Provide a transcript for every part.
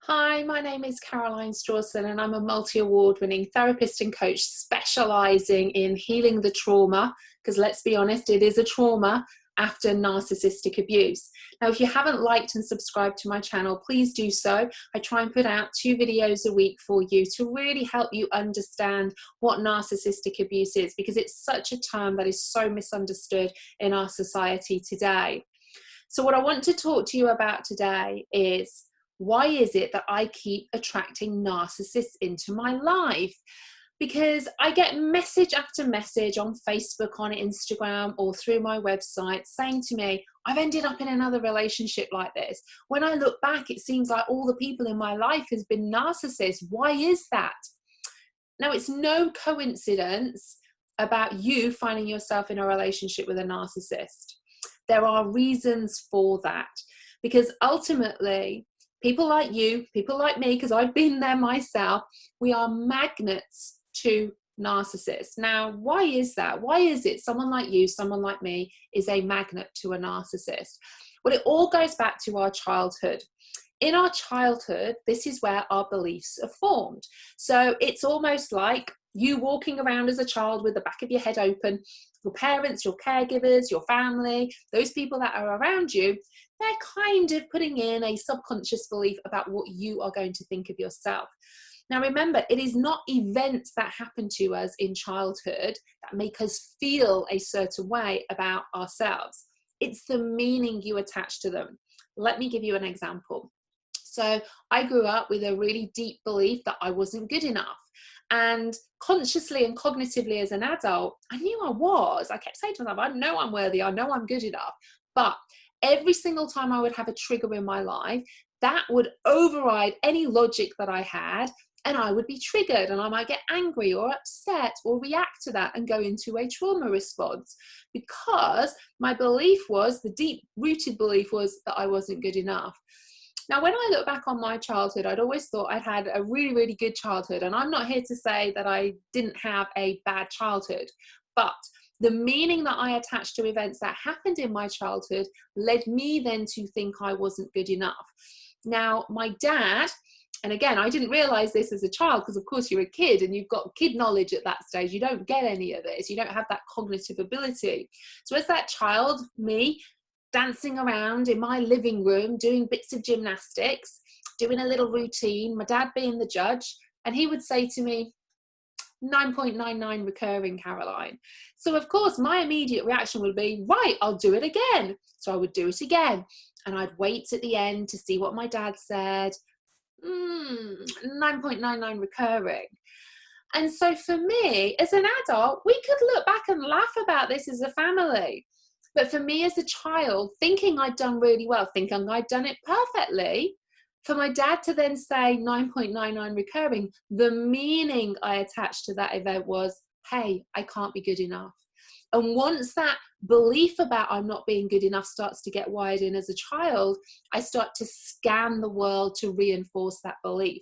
Hi, my name is Caroline Strawson and I'm a multi-award winning therapist and coach specializing in healing the trauma, because let's be honest, it is a trauma after narcissistic abuse. Now, if you haven't liked and subscribed to my channel, please do so. I try and put out 2 videos a week for you to really help you understand what narcissistic abuse is, because it's such a term that is so misunderstood in our society today. So what I want to talk to you about today is, why is it that I keep attracting narcissists into my life? Because I get message after message on Facebook, on Instagram, or through my website saying to me, I've ended up in another relationship like this. When I look back, it seems like all the people in my life has been narcissists. Why is that? Now, it's no coincidence about you finding yourself in a relationship with a narcissist. There are reasons for that, because ultimately, people like you, people like me, because I've been there myself, we are magnets to narcissists. Now, why is that? Why is it someone like you, someone like me, is a magnet to a narcissist? Well, it all goes back to our childhood. In our childhood, this is where our beliefs are formed. So it's almost like you walking around as a child with the back of your head open. Your parents, your caregivers, your family, those people that are around you, they're kind of putting in a subconscious belief about what you are going to think of yourself. Now, remember, it is not events that happen to us in childhood that make us feel a certain way about ourselves. It's the meaning you attach to them. Let me give you an example. So I grew up with a really deep belief that I wasn't good enough. And consciously and cognitively as an adult, I knew I was. I kept saying to myself, I know I'm worthy, I know I'm good enough. But every single time I would have a trigger in my life, that would override any logic that I had, and I would be triggered and I might get angry or upset or react to that and go into a trauma response, because my belief was, the deep-rooted belief was, that I wasn't good enough. Now, when I look back on my childhood, I'd always thought I'd had a really, really good childhood. And I'm not here to say that I didn't have a bad childhood, but the meaning that I attached to events that happened in my childhood led me then to think I wasn't good enough. Now, my dad, and again, I didn't realize this as a child, because of course you're a kid and you've got kid knowledge at that stage. You don't get any of this. You don't have that cognitive ability. So as that child, me, dancing around in my living room, doing bits of gymnastics, doing a little routine, my dad being the judge, and he would say to me, 9.99 recurring, Caroline. So of course my immediate reaction would be, right, I'll do it again. So I would do it again, and I'd wait at the end to see what my dad said. 9.99 recurring. And so for me, as an adult, we could look back and laugh about this as a family. But for me as a child, thinking I'd done really well, thinking I'd done it perfectly, for my dad to then say 9.99 recurring, the meaning I attached to that event was, hey, I can't be good enough. And once that belief about I'm not being good enough starts to get wired in as a child, I start to scan the world to reinforce that belief.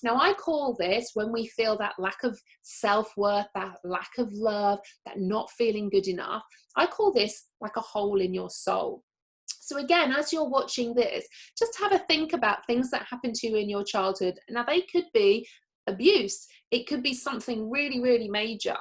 Now, I call this, when we feel that lack of self-worth, that lack of love, that not feeling good enough, I call this like a hole in your soul. So again, as you're watching this, just have a think about things that happened to you in your childhood. Now, they could be abuse. It could be something really, really major.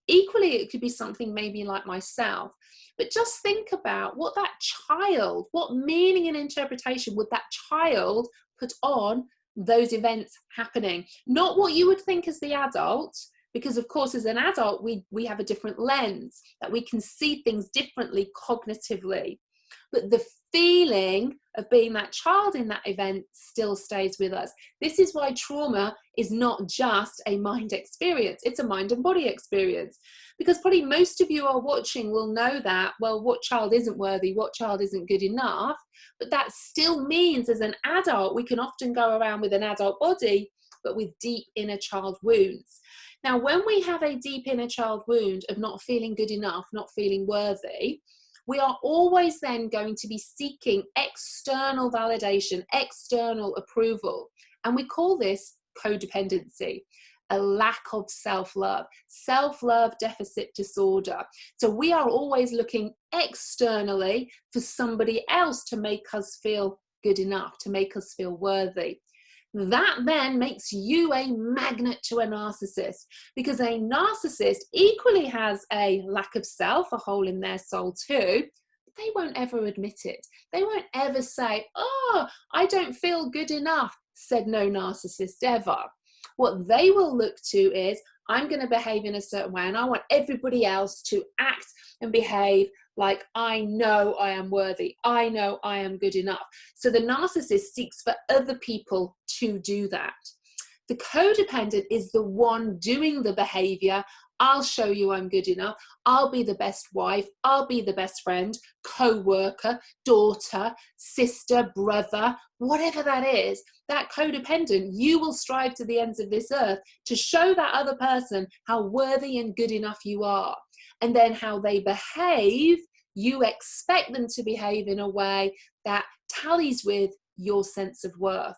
Equally, it could be something maybe like myself. But just think about what that child, what meaning and interpretation would that child put on those events happening. Not what you would think as the adult, because of course as an adult we have a different lens, that we can see things differently cognitively, but the feeling of being that child in that event still stays with us. This is why trauma is not just a mind experience, it's a mind and body experience. Because probably most of you are watching will know that, well, what child isn't worthy, what child isn't good enough, but that still means as an adult we can often go around with an adult body but with deep inner child wounds. Now, when we have a deep inner child wound of not feeling good enough, not feeling worthy, we are always then going to be seeking external validation, external approval. And we call this codependency, a lack of self-love deficit disorder. So we are always looking externally for somebody else to make us feel good enough, to make us feel worthy. That then makes you a magnet to a narcissist, because a narcissist equally has a lack of self, a hole in their soul too. But they won't ever admit it. They won't ever say, oh, I don't feel good enough, said no narcissist ever. What they will look to is, I'm going to behave in a certain way, and I want everybody else to act and behave like I know I am worthy. I know I am good enough. So the narcissist seeks for other people to do that. The codependent is the one doing the behavior. I'll show you I'm good enough. I'll be the best wife. I'll be the best friend, co-worker, daughter, sister, brother, whatever that is. That codependent, you will strive to the ends of this earth to show that other person how worthy and good enough you are. And then how they behave, you expect them to behave in a way that tallies with your sense of worth.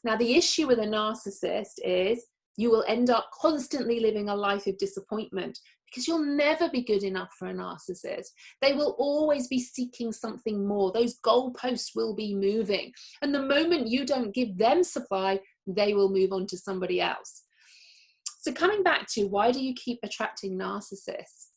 Now, the issue with a narcissist is you will end up constantly living a life of disappointment, because you'll never be good enough for a narcissist. They will always be seeking something more. Those goalposts will be moving. And the moment you don't give them supply, they will move on to somebody else. So coming back to, why do you keep attracting narcissists?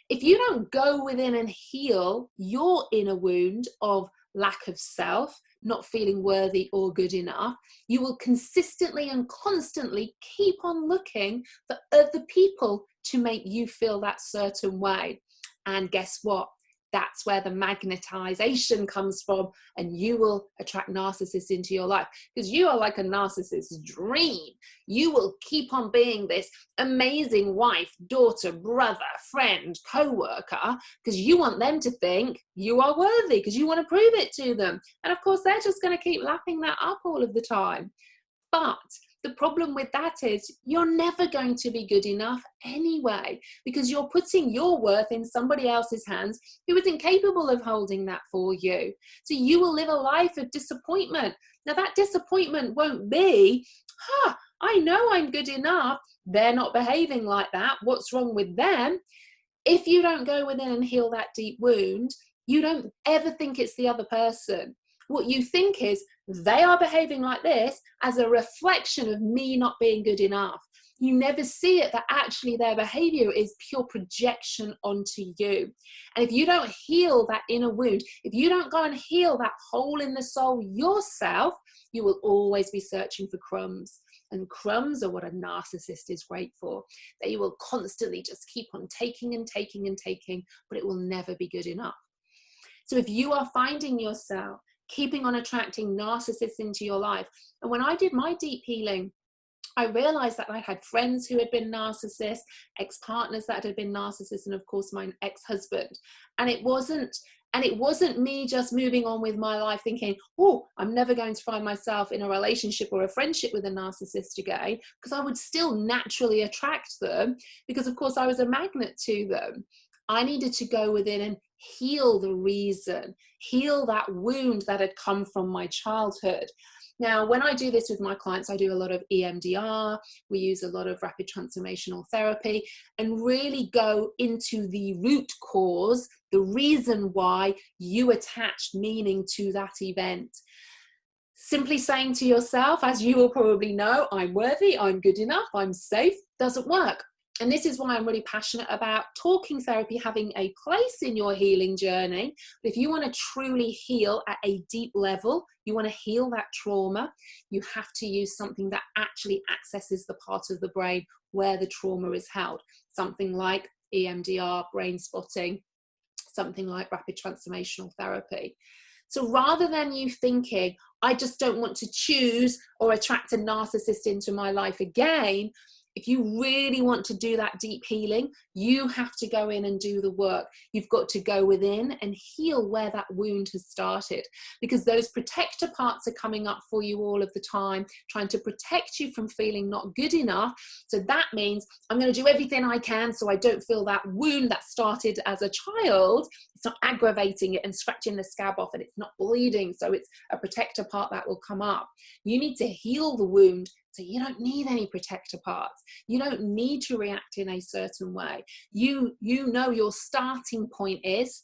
If you don't go within and heal your inner wound of lack of self, not feeling worthy or good enough, you will consistently and constantly keep on looking for other people to make you feel that certain way. And guess what? That's where the magnetization comes from, and you will attract narcissists into your life, because you are like a narcissist's dream. You will keep on being this amazing wife, daughter, brother, friend, co-worker, because you want them to think you are worthy, because you want to prove it to them. And of course, they're just going to keep lapping that up all of the time. But the problem with that is you're never going to be good enough anyway, because you're putting your worth in somebody else's hands who isn't capable of holding that for you. So you will live a life of disappointment. Now, that disappointment won't be, I know I'm good enough. They're not behaving like that. What's wrong with them? If you don't go within and heal that deep wound, you don't ever think it's the other person. What you think is, they are behaving like this as a reflection of me not being good enough. You never see it that actually their behavior is pure projection onto you. And if you don't heal that inner wound, if you don't go and heal that hole in the soul yourself, you will always be searching for crumbs. And crumbs are what a narcissist is great for. They will constantly just keep on taking and taking and taking, but it will never be good enough. So if you are finding yourself keeping on attracting narcissists into your life. And when I did my deep healing, I realized that I had friends who had been narcissists, ex-partners that had been narcissists, and of course my ex-husband. And it wasn't me just moving on with my life thinking, oh, I'm never going to find myself in a relationship or a friendship with a narcissist again, because I would still naturally attract them, because of course I was a magnet to them. I needed to go within and heal the reason, heal that wound that had come from my childhood. Now, when I do this with my clients, I do a lot of EMDR, we use a lot of rapid transformational therapy, and really go into the root cause, the reason why you attached meaning to that event. Simply saying to yourself, as you will probably know, I'm worthy, I'm good enough, I'm safe, doesn't work. And this is why I'm really passionate about talking therapy having a place in your healing journey. But if you want to truly heal at a deep level, you want to heal that trauma, you have to use something that actually accesses the part of the brain where the trauma is held. Something like EMDR, brain spotting, something like rapid transformational therapy. So rather than you thinking, I just don't want to choose or attract a narcissist into my life again, if you really want to do that deep healing, you have to go in and do the work. You've got to go within and heal where that wound has started, because those protector parts are coming up for you all of the time, trying to protect you from feeling not good enough. So that means I'm going to do everything I can so I don't feel that wound that started as a child. It's not aggravating it and scratching the scab off, and it's not bleeding. So it's a protector part that will come up. You need to heal the wound. So you don't need any protector parts. You don't need to react in a certain way. You know your starting point is,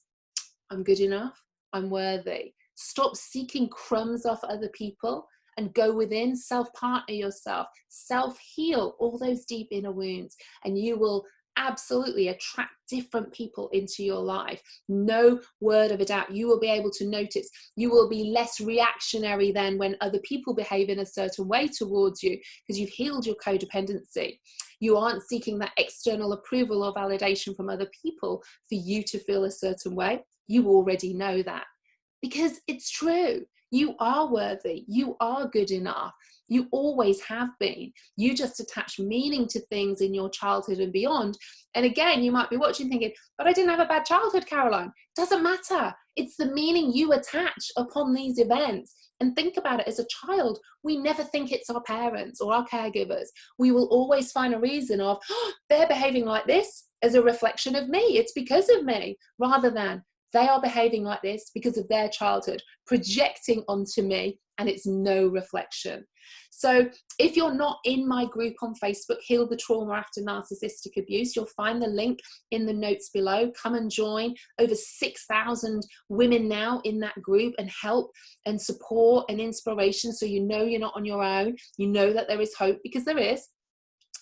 I'm good enough, I'm worthy. Stop seeking crumbs off other people and go within, self-partner yourself, self-heal all those deep inner wounds, and you will absolutely attract different people into your life. No word of a doubt. You will be able to notice. You will be less reactionary then when other people behave in a certain way towards you, because you've healed your codependency. You aren't seeking that external approval or validation from other people for you to feel a certain way. You already know that, because it's true. You are worthy. You are good enough. You always have been. You just attach meaning to things in your childhood and beyond. And again, you might be watching thinking, but I didn't have a bad childhood, Caroline. Doesn't matter. It's the meaning you attach upon these events. And think about it, as a child, we never think it's our parents or our caregivers. We will always find a reason of, oh, they're behaving like this as a reflection of me. It's because of me, rather than they are behaving like this because of their childhood, projecting onto me, and it's no reflection. So if you're not in my group on Facebook, Heal the Trauma After Narcissistic Abuse, you'll find the link in the notes below. Come and join. Over 6,000 women now in that group, and help and support and inspiration, so you know you're not on your own. You know that there is hope, because there is.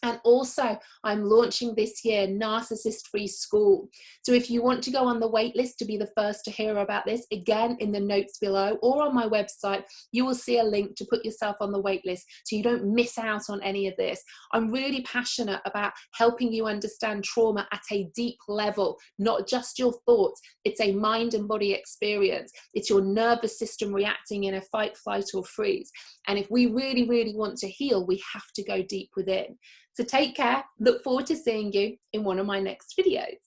And also, I'm launching this year Narcissist Free School. So if you want to go on the wait list to be the first to hear about this, again, in the notes below or on my website, you will see a link to put yourself on the wait list so you don't miss out on any of this. I'm really passionate about helping you understand trauma at a deep level, not just your thoughts. It's a mind and body experience. It's your nervous system reacting in a fight, flight, or freeze. And if we really, really want to heal, we have to go deep within. So take care. Look forward to seeing you in one of my next videos.